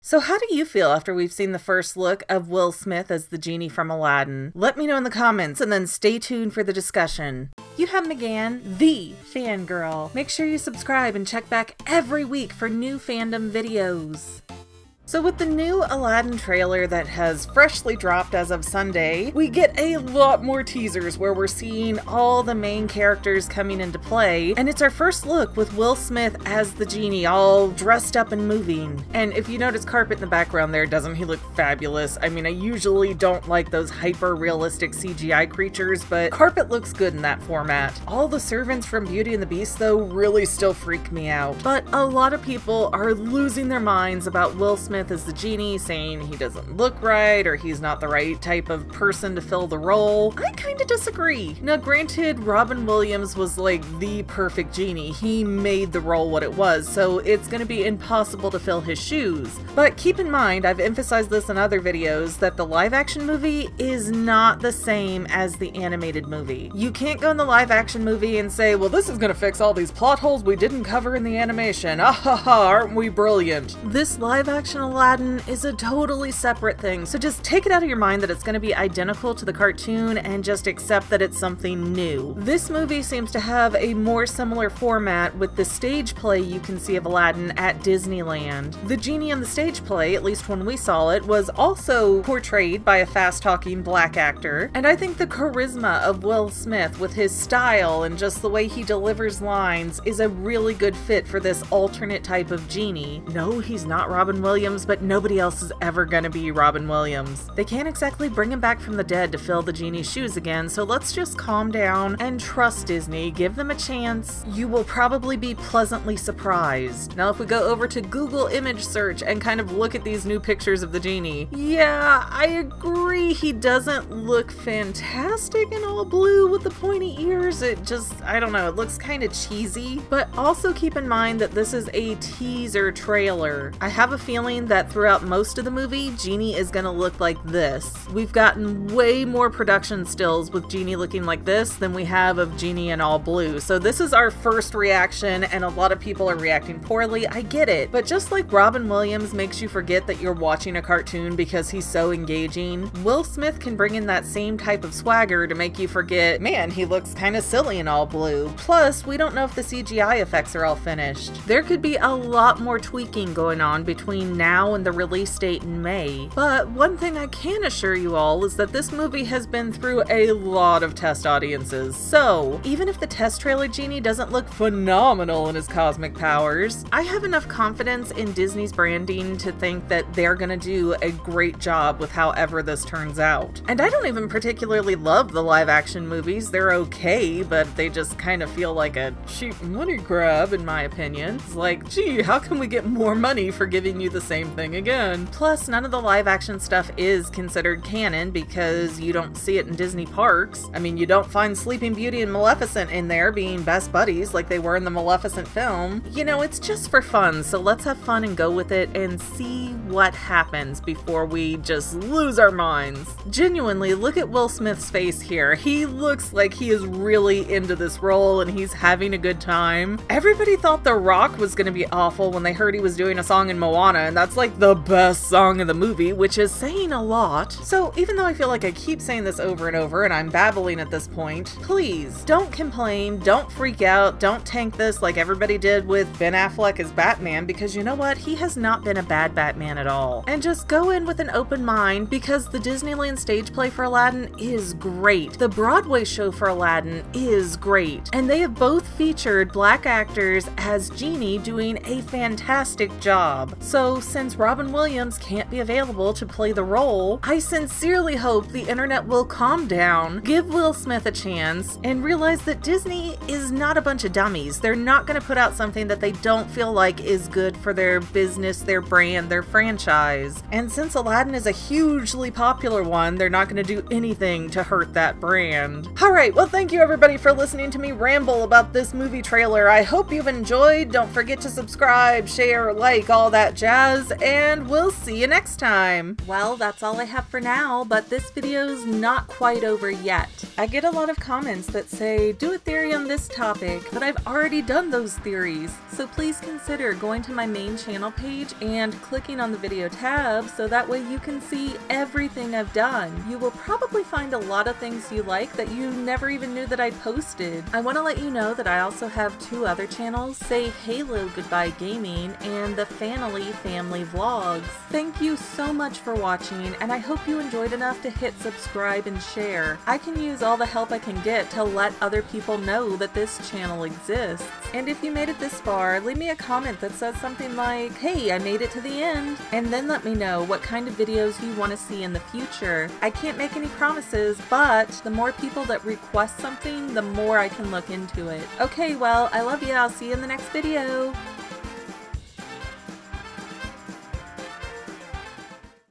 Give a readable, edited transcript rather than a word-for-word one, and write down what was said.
So how do you feel after we've seen the first look of Will Smith as the genie from Aladdin? Let me know in the comments and then stay tuned for the discussion. You have McGann, the fangirl. Make sure you subscribe and check back every week for new fandom videos. So with the new Aladdin trailer that has freshly dropped as of Sunday, we get a lot more teasers where we're seeing all the main characters coming into play, and it's our first look with Will Smith as the genie, all dressed up and moving. And if you notice Carpet in the background there, doesn't he look fabulous? I mean, I usually don't like those hyper-realistic CGI creatures, but Carpet looks good in that format. All the servants from Beauty and the Beast, though, really still freak me out. But a lot of people are losing their minds about Will Smith as the genie, saying he doesn't look right or he's not the right type of person to fill the role. I kind of disagree. Now granted, Robin Williams was like the perfect genie. He made the role what it was, so it's going to be impossible to fill his shoes. But keep in mind, I've emphasized this in other videos, that the live action movie is not the same as the animated movie. You can't go in the live action movie and say, well, this is going to fix all these plot holes we didn't cover in the animation. Ah ha ha, aren't we brilliant? This live action Aladdin is a totally separate thing, so just take it out of your mind that it's going to be identical to the cartoon and just accept that it's something new. This movie seems to have a more similar format with the stage play you can see of Aladdin at Disneyland. The genie in the stage play, at least when we saw it, was also portrayed by a fast-talking black actor, and I think the charisma of Will Smith with his style and just the way he delivers lines is a really good fit for this alternate type of genie. No, he's not Robin Williams, but nobody else is ever gonna be Robin Williams. They can't exactly bring him back from the dead to fill the genie's shoes again, so let's just calm down and trust Disney. Give them a chance. You will probably be pleasantly surprised. Now if we go over to Google image search and kind of look at these new pictures of the genie, yeah, I agree he doesn't look fantastic in all blue with the pointy ears. It just, I don't know, it looks kind of cheesy. But also keep in mind that this is a teaser trailer. I have a feeling that throughout most of the movie, Genie is gonna look like this. We've gotten way more production stills with Genie looking like this than we have of Genie in all blue. So this is our first reaction, and a lot of people are reacting poorly. I get it. But just like Robin Williams makes you forget that you're watching a cartoon because he's so engaging, Will Smith can bring in that same type of swagger to make you forget, man, he looks kind of silly in all blue. Plus, we don't know if the CGI effects are all finished. There could be a lot more tweaking going on between now and the release date in May. But one thing I can assure you all is that this movie has been through a lot of test audiences. So even if the test trailer Genie doesn't look phenomenal in his cosmic powers, I have enough confidence in Disney's branding to think that they're gonna do a great job with however this turns out. And I don't even particularly love the live action movies. They're okay, but they just kind of feel like a cheap money grab in my opinion. It's like, gee, how can we get more money for giving you the same thing again? Plus, none of the live action stuff is considered canon because you don't see it in Disney parks. I mean, you don't find Sleeping Beauty and Maleficent in there being best buddies like they were in the Maleficent film. You know, it's just for fun, so let's have fun and go with it and see what happens before we just lose our minds. Genuinely, look at Will Smith's face here. He looks like he is really into this role and he's having a good time. Everybody thought The Rock was gonna be awful when they heard he was doing a song in Moana, and that's like the best song in the movie, which is saying a lot. So even though I feel like I keep saying this over and over and I'm babbling at this point, please don't complain, don't freak out, don't tank this like everybody did with Ben Affleck as Batman, because you know what? He has not been a bad Batman at all. And just go in with an open mind, because the Disneyland stage play for Aladdin is great. The Broadway show for Aladdin is great. And they have both featured black actors as Genie doing a fantastic job. So since Robin Williams can't be available to play the role, I sincerely hope the internet will calm down, give Will Smith a chance, and realize that Disney is not a bunch of dummies. They're not going to put out something that they don't feel like is good for their business, their brand, their franchise. And since Aladdin is a hugely popular one, they're not going to do anything to hurt that brand. Alright, well thank you everybody for listening to me ramble about this movie trailer. I hope you've enjoyed. Don't forget to subscribe, share, like, all that jazz. videos, and we'll see you next time. Well, that's all I have for now, but this video's not quite over yet. I get a lot of comments that say, do a theory on this topic, but I've already done those theories. So please consider going to my main channel page and clicking on the video tab so that way you can see everything I've done. You will probably find a lot of things you like that you never even knew that I posted. I want to let you know that I also have two other channels, Say Halo Goodbye Gaming and the fiml Family Vlogs. Thank you so much for watching, and I hope you enjoyed enough to hit subscribe and share. I can use all the help I can get to let other people know that this channel exists. And if you made it this far, leave me a comment that says something like, hey, I made it to the end, and then let me know what kind of videos you want to see in the future. I can't make any promises, but the more people that request something, the more I can look into it. Okay, well, I love you. I'll see you in the next video.